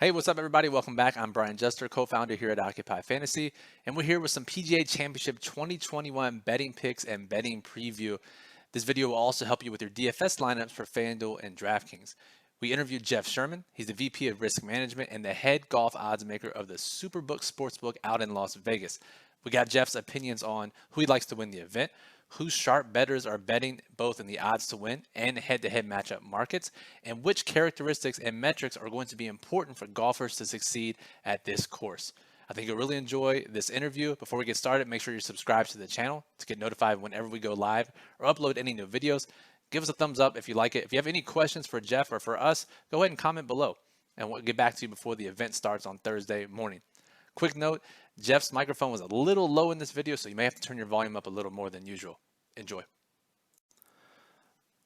Hey, what's up, everybody? Welcome back. I'm Brian Jester, co-founder here at Occupy Fantasy, and we're here with some PGA Championship 2021 betting picks and betting preview. This video will also help you with your DFS lineups for FanDuel and DraftKings. We interviewed Jeff Sherman. He's the VP of Risk Management and the head golf odds maker of the SuperBook Sportsbook out in Las Vegas. We got Jeff's opinions on who he likes to win the event, whose sharp bettors are betting both in the odds to win and head-to-head matchup markets, and which characteristics and metrics are going to be important for golfers to succeed at this course. I think you'll really enjoy this interview. Before we get started, make sure you're subscribed to the channel to get notified whenever we go live or upload any new videos. Give us a thumbs up if you like it. If you have any questions for Jeff or for us, go ahead and comment below, and we'll get back to you before the event starts on Thursday morning. Quick note, Jeff's microphone was a little low in this video, so you may have to turn your volume up a little more than usual. Enjoy.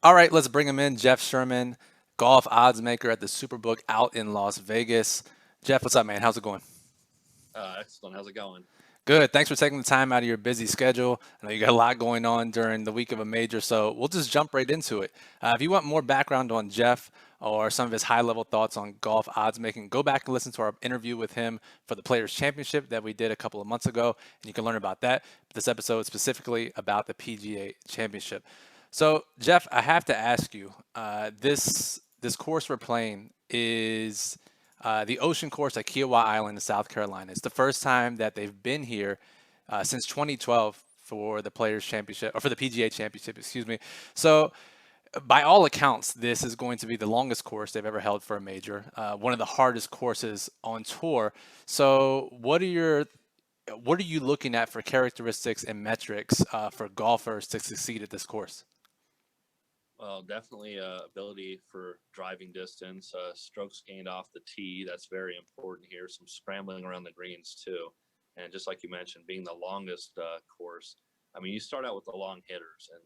All right, let's bring him in. Jeff Sherman, golf odds maker at the SuperBook out in Las Vegas. Jeff, what's up, man? How's it going? Excellent. How's it going? Good. Thanks for taking the time out of your busy schedule. I know you got a lot going on during the week of a major, so we'll just jump right into it. If you want more background on Jeff or some of his high-level thoughts on golf odds making, go back and listen to our interview with him for the Players Championship that we did a couple of months ago, and you can learn about that. This episode is specifically about the PGA Championship. So, Jeff, I have to ask you, this course we're playing is the Ocean Course at Kiowa Island in South Carolina. It's the first time that they've been here since 2012 for the Players Championship, or for the PGA Championship, excuse me. So, by all accounts, this is going to be the longest course they've ever held for a major, one of the hardest courses on tour. So, what are you looking at for characteristics and metrics for golfers to succeed at this course? Well, definitely ability for driving distance, strokes gained off the tee. That's very important here. Some scrambling around the greens too, and just like you mentioned, being the longest course. I mean, you start out with the long hitters, and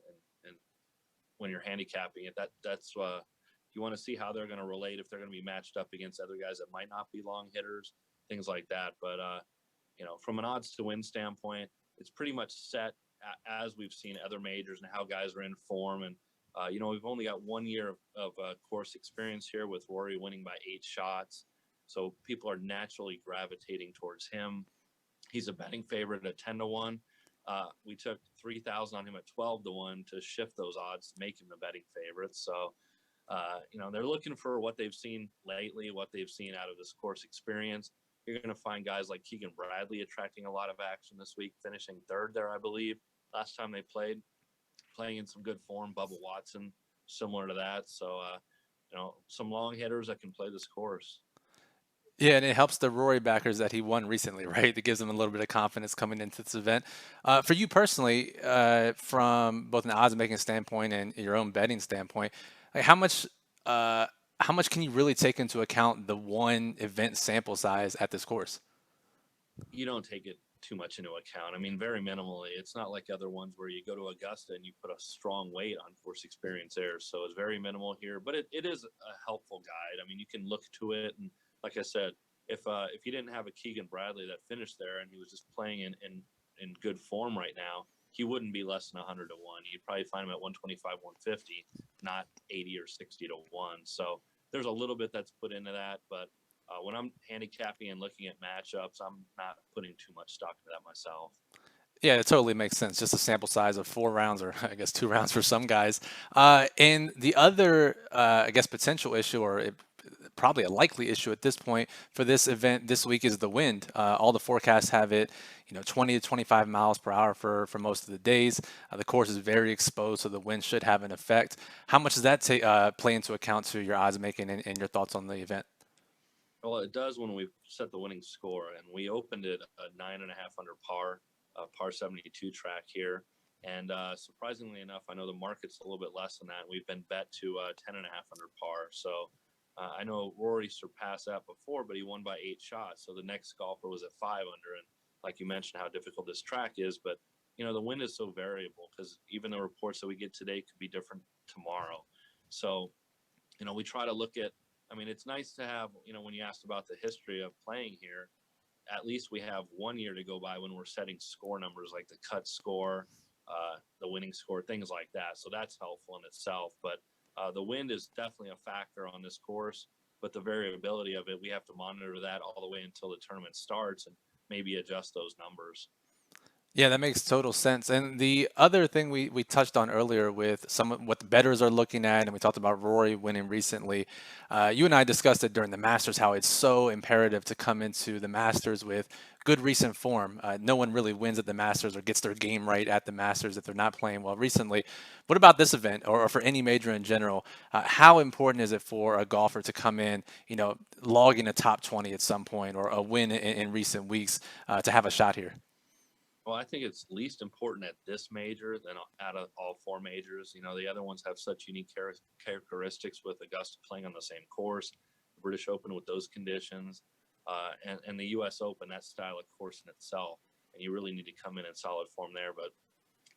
when you're handicapping it, that's you want to see how they're going to relate if they're going to be matched up against other guys that might not be long hitters, things like that. But from an odds to win standpoint, it's pretty much set as we've seen other majors and how guys are in form. And we've only got 1 year of course experience here with Rory winning by 8 shots. So people are naturally gravitating towards him. He's a betting favorite at 10-1. We took 3,000 on him at 12-1 to shift those odds to make him the betting favorite. So, they're looking for what they've seen lately, what they've seen out of this course experience. You're going to find guys like Keegan Bradley attracting a lot of action this week, finishing third there, I believe, last time they played, playing in some good form. Bubba Watson, similar to that. So, some long hitters that can play this course. Yeah, and it helps the Rory backers that he won recently, right? It gives them a little bit of confidence coming into this event. For you personally, from both an odds making standpoint and your own betting standpoint, like how much can you really take into account the one event sample size at this course? You don't take it too much into account. I mean, very minimally. It's not like other ones where you go to Augusta and you put a strong weight on course experience there. So it's very minimal here, but it is a helpful guide. I mean, you can look to it, and like I said, if you didn't have a Keegan Bradley that finished there and he was just playing in good form right now, he wouldn't be less than 100-1. You'd probably find him at 125, 150, not 80 or 60-1. So there's a little bit that's put into that, but when I'm handicapping and looking at matchups, I'm not putting too much stock into that myself. Yeah, it totally makes sense. Just a sample size of 4 rounds, or I guess 2 rounds for some guys. And the other, I guess, potential issue, or probably a likely issue at this point for this event this week, is the wind. All the forecasts have it, 20 to 25 miles per hour for most of the days. The course is very exposed, so the wind should have an effect. How much does that play into account to your odds making and your thoughts on the event? Well, it does when we set the winning score, and we opened it a 9.5 under par, par 72 track here. And surprisingly enough, I know the market's a little bit less than that. We've been bet to 10.5 under par. So I know Rory surpassed that before, but he won by 8 shots. So the next golfer was at 5 under. And like you mentioned, how difficult this track is. But, the wind is so variable because even the reports that we get today could be different tomorrow. So, we try to look at, I mean, it's nice to have, when you asked about the history of playing here, at least we have 1 year to go by when we're setting score numbers like the cut score, the winning score, things like that. So that's helpful in itself. But the wind is definitely a factor on this course. but the variability of it, we have to monitor that all the way until the tournament starts and maybe adjust those numbers. Yeah, that makes total sense. And the other thing we touched on earlier with some of what the bettors are looking at, and we talked about Rory winning recently. You and I discussed it during the Masters, how it's so imperative to come into the Masters with good recent form. No one really wins at the Masters or gets their game right at the Masters if they're not playing well recently. What about this event, or for any major in general? How important is it for a golfer to come in, logging a top 20 at some point or a win in recent weeks to have a shot here? Well, I think it's least important at this major than out of all four majors. The other ones have such unique characteristics, with Augusta playing on the same course, the British Open with those conditions, and the U.S. Open, that style of course in itself. And you really need to come in solid form there. But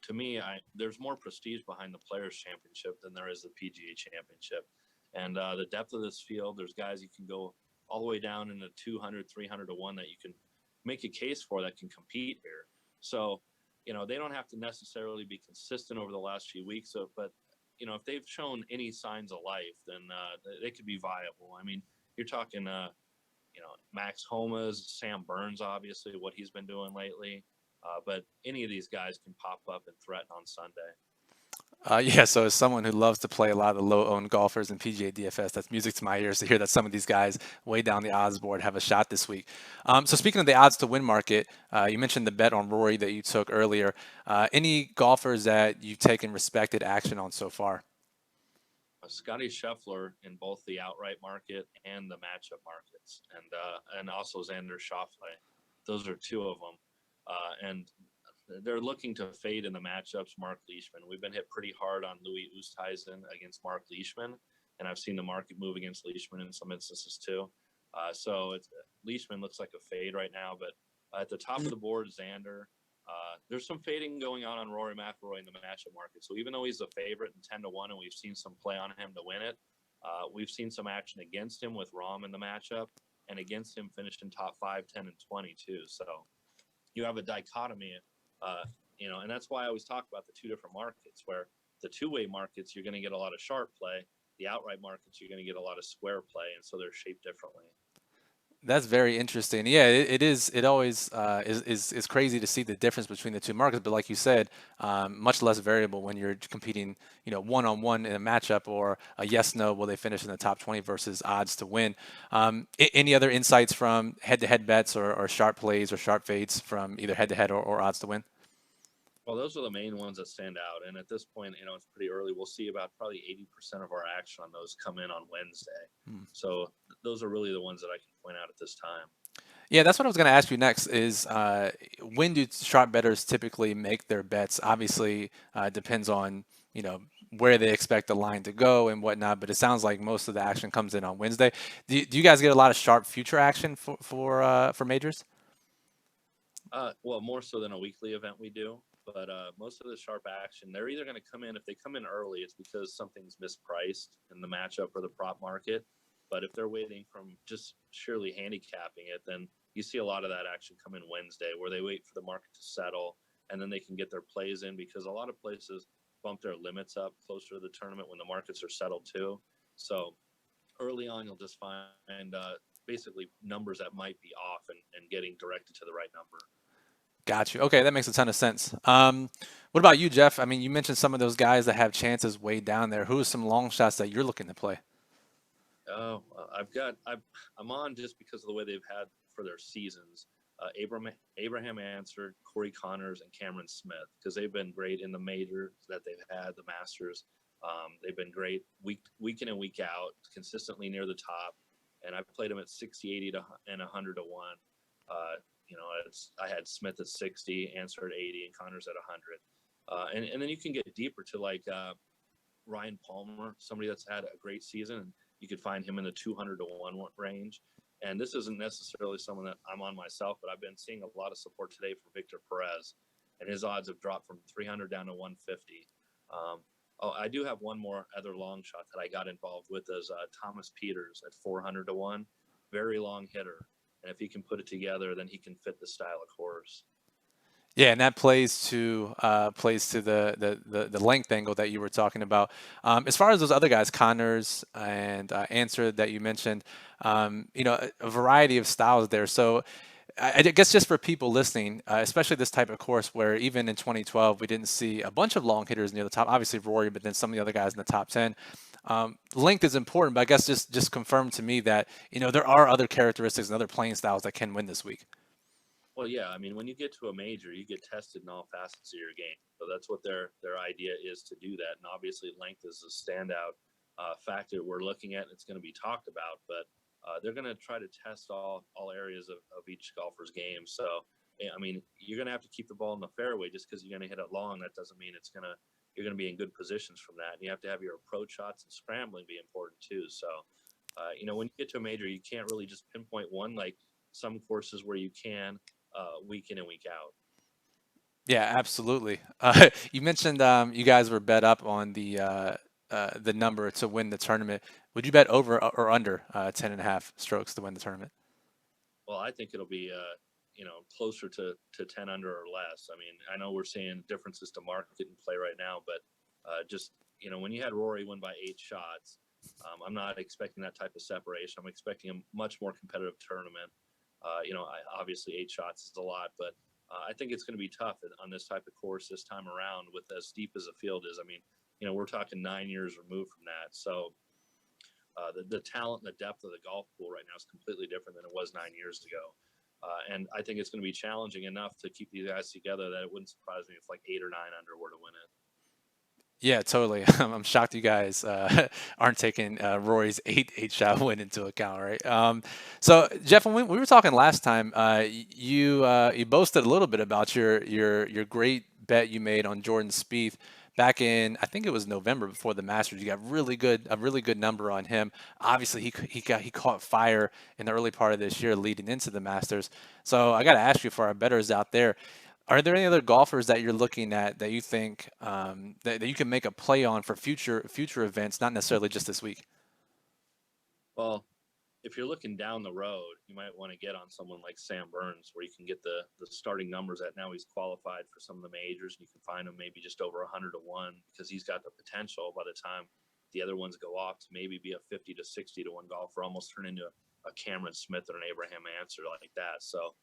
to me, there's more prestige behind the Players Championship than there is the PGA Championship. And the depth of this field, there's guys you can go all the way down into 200, 300 to 1 that you can make a case for that can compete here. So, they don't have to necessarily be consistent over the last few weeks, but, if they've shown any signs of life, then they could be viable. I mean, you're talking, Max Homa's, Sam Burns, obviously, what he's been doing lately. But any of these guys can pop up and threaten on Sunday. Yeah, so as someone who loves to play a lot of the low-owned golfers in PGA DFS, that's music to my ears to hear that some of these guys way down the odds board have a shot this week. So speaking of the odds to win market, you mentioned the bet on Rory that you took earlier. Any golfers that you've taken respected action on so far? Scotty Scheffler in both the outright market and the matchup markets, and also Xander Schauffele. Those are two of them, and they're looking to fade in the matchups. Mark Leishman. We've been hit pretty hard on Louis Oosthuizen against Mark Leishman, and I've seen the market move against Leishman in some instances too. So Leishman looks like a fade right now, but at the top of the board, Xander. There's some fading going on Rory McIlroy in the matchup market. So even though he's a favorite in 10 to 1, and we've seen some play on him to win it, we've seen some action against him with Rahm in the matchup, and against him finishing top 5, 10, and 20 too. So you have a dichotomy, and that's why I always talk about the two different markets, where the two-way markets, you're going to get a lot of sharp play. The outright markets, you're going to get a lot of square play, and so they're shaped differently. That's very interesting. Yeah, it is. It always is crazy to see the difference between the two markets. But like you said, much less variable when you're competing, one-on-one in a matchup, or a yes/no, will they finish in the top 20 versus odds to win. Any other insights from head-to-head bets, or sharp plays or sharp fades from either head-to-head or odds to win? Well, those are the main ones that stand out. And at this point, it's pretty early. We'll see about probably 80% of our action on those come in on Wednesday. So those are really the ones that I can point out at this time. Yeah, that's what I was going to ask you next is when do sharp bettors typically make their bets? Obviously, it depends on, where they expect the line to go and whatnot, but it sounds like most of the action comes in on Wednesday. Do you guys get a lot of sharp future action for majors? Well, more so than a weekly event we do. But most of the sharp action, they're either going to come in, if they come in early, it's because something's mispriced in the matchup or the prop market. But if they're waiting from just surely handicapping it, then you see a lot of that action come in Wednesday, where they wait for the market to settle, and then they can get their plays in, because a lot of places bump their limits up closer to the tournament when the markets are settled too. So early on, you'll just find basically numbers that might be off, and getting directed to the right number. Got you. Okay, that makes a ton of sense. What about you, Jeff? I mean, you mentioned some of those guys that have chances way down there. Who are some long shots that you're looking to play? Oh, I'm on just because of the way they've had for their seasons. Abraham Answer, Corey Connors, and Cameron Smith, because they've been great in the majors that they've had, the Masters. They've been great week in and week out, consistently near the top. And I've played them at 60, 80 and 100 to 1. I had Smith at 60, Answer at 80, and Connors at 100. And then you can get deeper to like Ryan Palmer, somebody that's had a great season. You could find him in the 200 to 1 range. And this isn't necessarily someone that I'm on myself, but I've been seeing a lot of support today for Victor Perez, and his odds have dropped from 300 down to 150. I do have one more other long shot that I got involved with, is Thomas Peters at 400 to 1. Very long hitter. And if he can put it together, then he can fit the style of course. Yeah, and that plays to the length angle that you were talking about. As far as those other guys, Connors and Answer that you mentioned, a variety of styles there. So I guess just for people listening, especially this type of course where even in 2012 we didn't see a bunch of long hitters near the top. Obviously Rory, but then some of the other guys in the top 10. Length is important, but I guess just confirm to me that there are other characteristics and other playing styles that can win this week. Well, yeah, I mean, when you get to a major, you get tested in all facets of your game. So that's what their idea is to do that. And obviously, length is a standout factor we're looking at, and it's going to be talked about. But they're going to try to test all areas of each golfer's game. So, I mean, you're going to have to keep the ball in the fairway. Just because you're going to hit it long, that doesn't mean you're going to be in good positions from that. And you have to have your approach shots and scrambling be important too. So, when you get to a major, you can't really just pinpoint one like some courses where you can week in and week out. Yeah, absolutely. You mentioned you guys were bet up on the number to win the tournament. Would you bet over or under 10 and a half strokes to win the tournament? Well, I think it'll be closer to 10 under or less. I mean, I know we're seeing differences to market and play right now, but just when you had Rory win by 8 shots, I'm not expecting that type of separation. I'm expecting a much more competitive tournament. Obviously 8 shots is a lot, but I think it's going to be tough on this type of course this time around with as steep as the field is. I mean, we're talking 9 years removed from that. So the talent and the depth of the golf pool right now is completely different than it was 9 years ago. And I think it's going to be challenging enough to keep these guys together that it wouldn't surprise me if like 8 or 9 under were to win it. Yeah, totally. I'm shocked you guys aren't taking Rory's eight shot win into account, right? So Jeff, when we were talking last time, you boasted a little bit about your great bet you made on Jordan Spieth back in, I think it was November before the Masters. You got a really good number on him. Obviously, he caught fire in the early part of this year leading into the Masters. So I got to ask you, for our bettors out there, are there any other golfers that you're looking at that you think that you can make a play on for future events, not necessarily just this week? Well, if you're looking down the road, you might want to get on someone like Sam Burns, where you can get the starting numbers at now. He's qualified for some of the majors, and you can find him maybe just over 100 to 1 because he's got the potential by the time the other ones go off to maybe be a 50 to 60 to 1 golfer, almost turn into a Cameron Smith or an Abraham Answer like that. So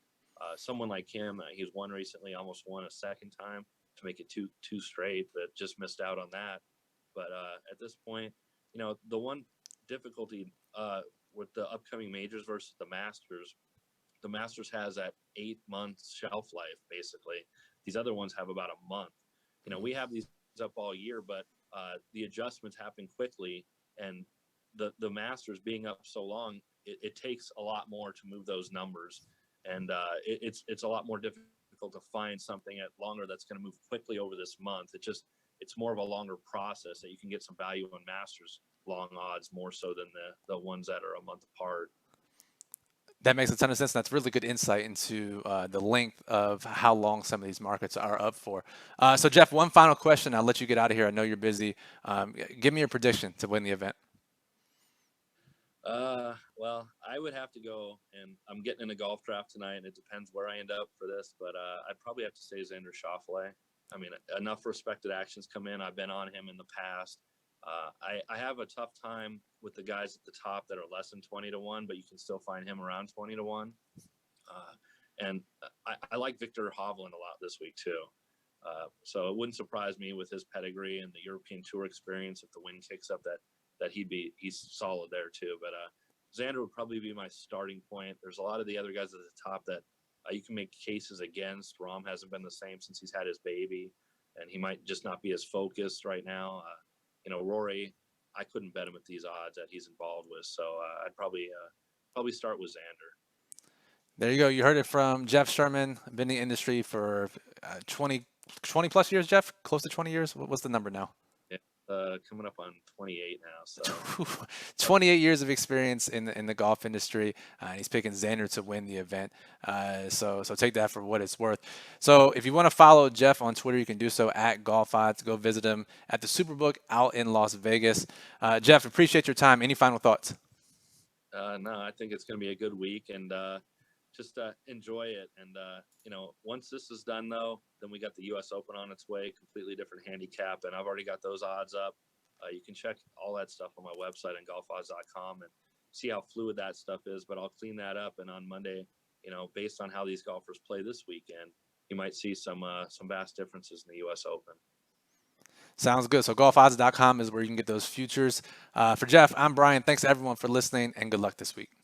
someone like him, he's won recently, almost won a second time to make it two straight, but just missed out on that. But at this point, the one difficulty with the upcoming majors versus the Masters has that 8 month shelf life basically. These other ones have about a month. We have these up all year, but the adjustments happen quickly, and the Masters being up so long, it takes a lot more to move those numbers, and it's a lot more difficult to find something at longer that's going to move quickly over this month. It's more of a longer process that you can get some value on Masters long odds more so than the ones that are a month apart. That makes a ton of sense. That's really good insight into the length of how long some of these markets are up for. So, Jeff, one final question. I'll let you get out of here. I know you're busy. Give me your prediction to win the event. Well, I would have to go, and I'm getting in a golf draft tonight, and it depends where I end up for this, but I'd probably have to say Xander Schauffele. I mean, enough respected actions come in. I've been on him in the past. I have a tough time with the guys at the top that are less than 20 to 1, but you can still find him around 20 to 1. And I like Victor Hovland a lot this week too. So it wouldn't surprise me with his pedigree and the European Tour experience if the wind kicks up that he's solid there too. But Xander would probably be my starting point. There's a lot of the other guys at the top that you can make cases against. Rahm hasn't been the same since he's had his baby, and he might just not be as focused right now. Rory, I couldn't bet him at these odds that he's involved with, so I'd probably start with Xander. There you go. You heard it from Jeff Sherman. Been in the industry for 20 plus years, Jeff? Close to 20 years? What's the number now? Coming up on 28 now. So 28 years of experience in the golf industry. He's picking Xander to win the event. So take that for what it's worth. So if you want to follow Jeff on Twitter, you can do so at Golf Odds. Go visit him at the SuperBook out in Las Vegas. Jeff, appreciate your time. Any final thoughts? No, I think it's going to be a good week, and just enjoy it. And once this is done, though, then we got the U.S. Open on its way, completely different handicap, and I've already got those odds up. You can check all that stuff on my website on golfodds.com and see how fluid that stuff is. But I'll clean that up, and on Monday, based on how these golfers play this weekend, you might see some vast differences in the U.S. Open. Sounds good. So golfodds.com is where you can get those futures. For Jeff, I'm Brian. Thanks to everyone for listening, and good luck this week.